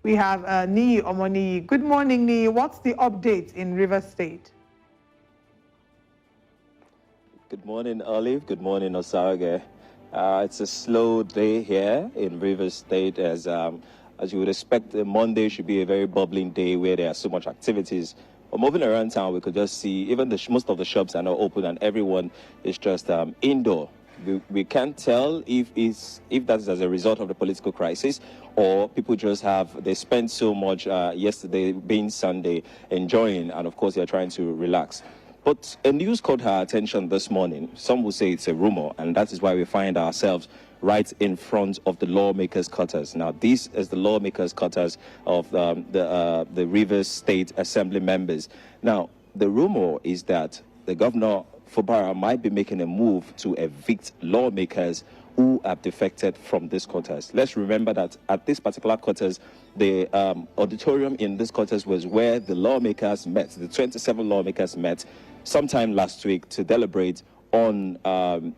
We have Niyi Omoniyi. Good morning, Niyi. What's the update in Rivers State? Good morning, Olive. Good morning, Osarogie. It's a slow day here in Rivers State as you would expect, Monday should be a very bubbling day where there are so much activities. But moving around town, we could just see even most of the shops are not open and everyone is just indoor. We can't tell if that is as a result of the political crisis or people just they spent so much yesterday being Sunday enjoying, and of course they're trying to relax. But a news caught her attention this morning. Some will say it's a rumor, and that is why we find ourselves right in front of the lawmakers' quarters. Now, this is the lawmakers' quarters of the Rivers State Assembly members. Now, the rumor is that the Governor Fubara might be making a move to evict lawmakers who have defected from this quarters. Let's remember that at this particular quarters, the auditorium in this quarters was where the lawmakers met, the 27 lawmakers met sometime last week to deliberate on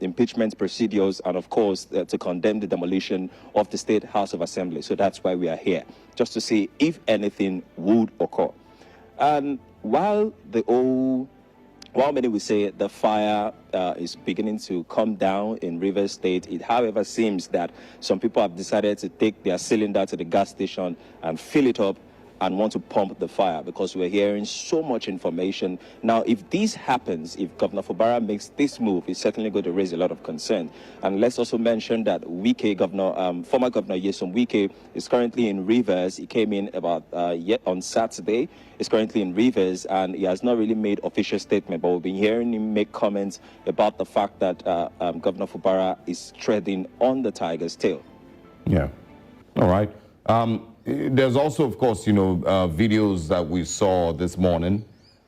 impeachment procedures and, of course, to condemn the demolition of the State House of Assembly. So that's why we are here, just to see if anything would occur. And while many will say the fire is beginning to come down in Rivers State, it, however, seems that some people have decided to take their cylinder to the gas station and fill it up and want to pump the fire because we're hearing so much information. Now, if this happens, if Governor Fubara makes this move, it's certainly going to raise a lot of concern. And let's also mention that former Governor Nyesom Wike is currently in Rivers. He came in about on Saturday. He's currently in Rivers, and he has not really made official statement, but we've been hearing him make comments about the fact that Governor Fubara is treading on the tiger's tail. Yeah. All right. There's also, of course, videos that we saw this morning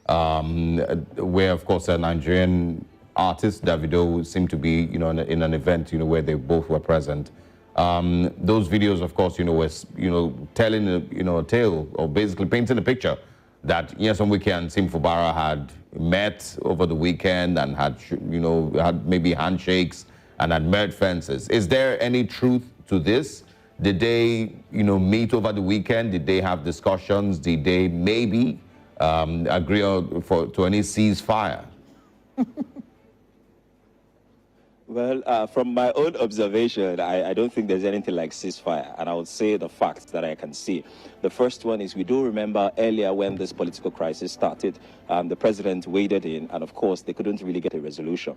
where, of course, a Nigerian artist, Davido, seemed to be, in an event, where they both were present. Those videos, of course, were, telling, a tale or basically painting a picture that Nyesom Wike and Sim Fubara had met over the weekend and had, had maybe handshakes and had met fences. Is there any truth to this? Did they, meet over the weekend? Did they have discussions? Did they maybe agree to any ceasefire? Well, from my own observation, I don't think there's anything like ceasefire. And I would say the facts that I can see. The first one is we do remember earlier when this political crisis started, the president waded in, and of course, they couldn't really get a resolution.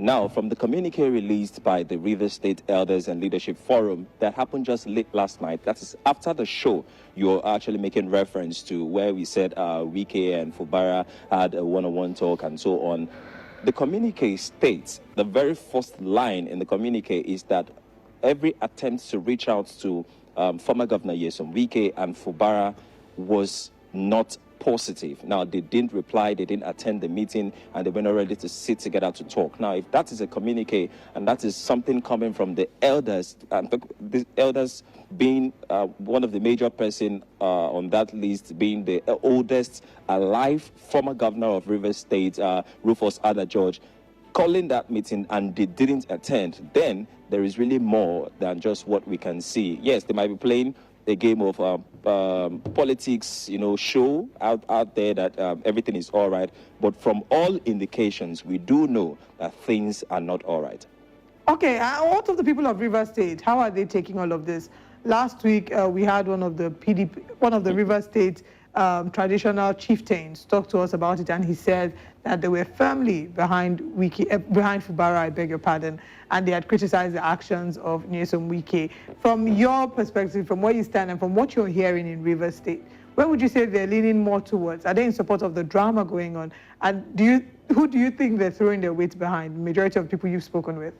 Now, from the communique released by the Rivers State Elders and Leadership Forum that happened just late last night, that is after the show, you're actually making reference to where we said Wike and Fubara had a one-on-one talk and so on. The communique states, the very first line in the communique is that every attempt to reach out to former Governor Nyesom Wike and Fubara was not positive. Now, they didn't reply, they didn't attend the meeting, and they were not ready to sit together to talk. Now, if that is a communique, and that is something coming from the elders, and the elders being one of the major person on that list, being the oldest alive former governor of Rivers State, Rufus Ada George, calling that meeting and they didn't attend, then there is really more than just what we can see. Yes, they might be playing a game of politics, show out there that everything is all right. But from all indications, we do know that things are not all right. Okay, what of the people of Rivers State? How are they taking all of this? Last week, we had one of the Rivers State traditional chieftains talk to us about it, and he said that they were firmly behind Fubara, I beg your pardon, and they had criticized the actions of Nyesom Wike. From your perspective, from where you stand and from what you're hearing in Rivers State, where would you say they're leaning more towards? Are they in support of the drama going on? And who do you think they're throwing their weight behind, the majority of people you've spoken with?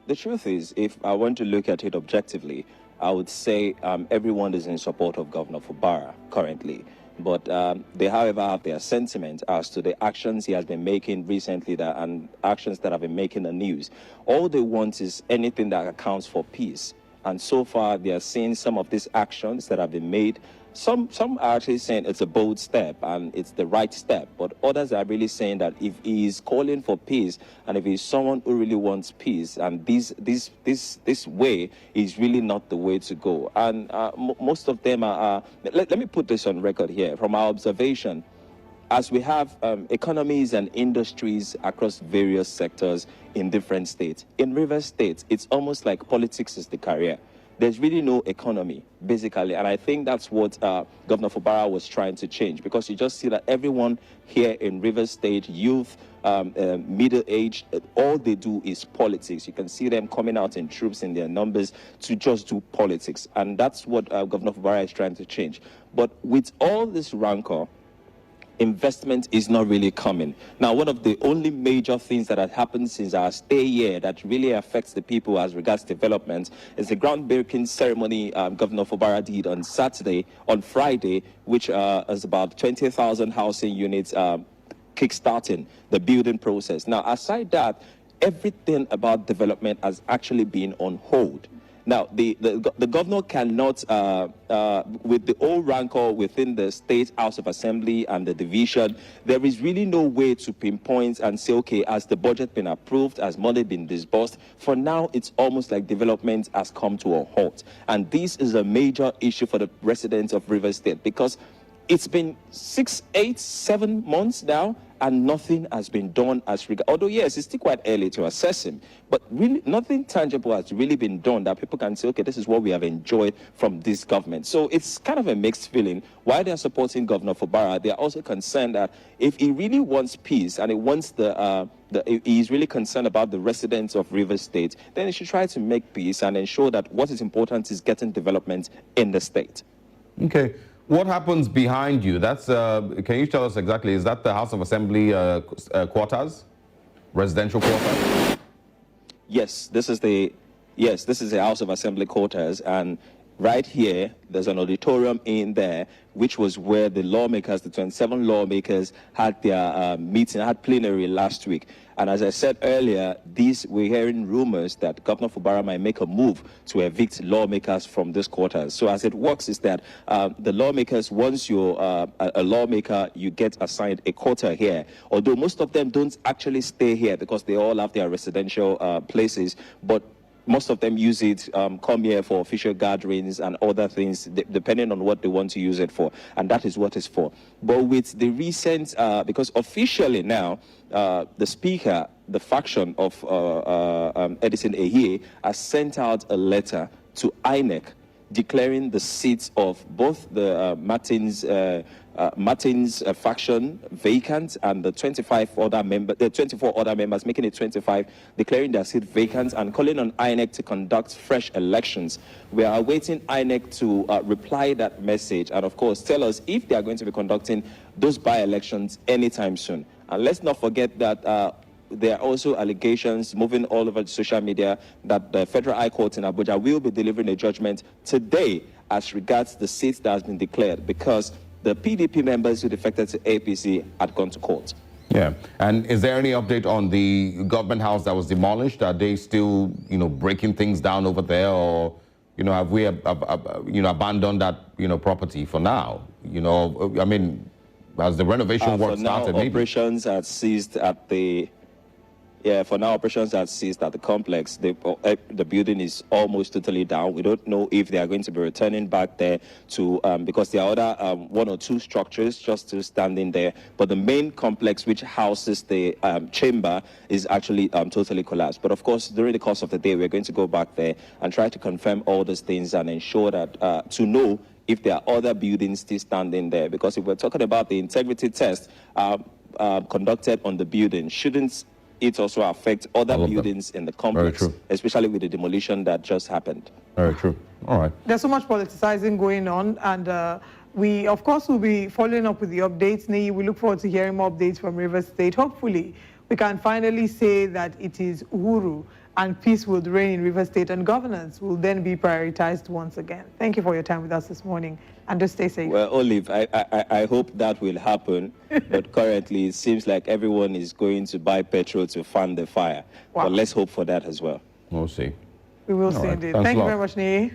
The truth is, if I want to look at it objectively, I would say everyone is in support of Governor Fubara currently. But they, however, have their sentiment as to the actions he has been making recently and actions that have been making the news. All they want is anything that accounts for peace. And so far, they are seeing some of these actions that have been made some are actually saying it's a bold step and it's the right step, but others are really saying that if he is calling for peace and if he's someone who really wants peace, and this way is really not the way to go. And most of them are. Let me put this on record here from our observation. As we have economies and industries across various sectors in different states. In Rivers State, it's almost like politics is the career. There's really no economy, basically. And I think that's what Governor Fubara was trying to change, because you just see that everyone here in Rivers State, youth, middle-aged, all they do is politics. You can see them coming out in troops in their numbers to just do politics. And that's what Governor Fubara is trying to change. But with all this rancor, investment is not really coming. Now, one of the only major things that has happened since our stay here that really affects the people as regards development is the groundbreaking ceremony Governor Fubara did on Friday, which is about 20,000 housing units kickstarting the building process. Now, aside that, everything about development has actually been on hold. Now, the governor cannot, with the old rancor within the State House of Assembly and the division, there is really no way to pinpoint and say, okay, has the budget been approved, has money been disbursed? For now, it's almost like development has come to a halt. And this is a major issue for the residents of Rivers State, because it's been 6, 8, 7 months now, and nothing has been done as regard. Although, yes, it's still quite early to assess him, but really nothing tangible has really been done that people can say, okay, this is what we have enjoyed from this government. So it's kind of a mixed feeling. While they're supporting Governor Fubara, they're also concerned that if he really wants peace and he wants he's really concerned about the residents of Rivers State, then he should try to make peace and ensure that what is important is getting development in the state. Okay. What happens behind you? That's, can you tell us exactly, is that the House of Assembly quarters? Residential quarters? Yes, this is the House of Assembly quarters, and right here, there's an auditorium in there, which was where the lawmakers, the 27 lawmakers, had their meeting, had plenary last week. And as I said earlier, we're hearing rumors that Governor Fubara might make a move to evict lawmakers from this quarters. So as it works is that the lawmakers, once you're a lawmaker, you get assigned a quarter here. Although most of them don't actually stay here because they all have their residential places, but most of them use it, come here for official gatherings and other things, depending on what they want to use it for. And that is what it's for. But with the recent, because officially now, the speaker, the faction of Edison Ehie, has sent out a letter to INEC declaring the seats of both the Martin's faction vacant and the 24 other members, making it 25, declaring their seat vacant and calling on INEC to conduct fresh elections. We are awaiting INEC to reply that message and, of course, tell us if they are going to be conducting those by-elections anytime soon. And let's not forget that there are also allegations moving all over social media that the Federal High Court in Abuja will be delivering a judgment today as regards the seats that has been declared, because the PDP members who defected to APC had gone to court. Yeah. And is there any update on the government house that was demolished? Are they still, breaking things down over there, or, have we, abandoned that, property for now? I mean, has the renovation work started? For now, operations had ceased at the. Yeah, for now, operations are ceased at the complex. The building is almost totally down. We don't know if they are going to be returning back there to, because there are other 1 or 2 structures just still standing there. But the main complex, which houses the chamber, is actually totally collapsed. But of course, during the course of the day, we're going to go back there and try to confirm all those things and ensure that, to know if there are other buildings still standing there. Because if we're talking about the integrity test conducted on the building, shouldn't it also affect other buildings in the complex, especially with the demolition that just happened? Very true. All right. There's so much politicizing going on, and we, of course, will be following up with the updates. Niyi, we look forward to hearing more updates from Rivers State. Hopefully, we can finally say that it is Uhuru and peace will reign in Rivers State, and governance will then be prioritized once again. Thank you for your time with us this morning, and just stay safe. Well, Olive, I hope that will happen, but currently it seems like everyone is going to buy petrol to fan the fire. Wow. But let's hope for that as well. We'll see. We will see indeed. Thank you very much, Niyi.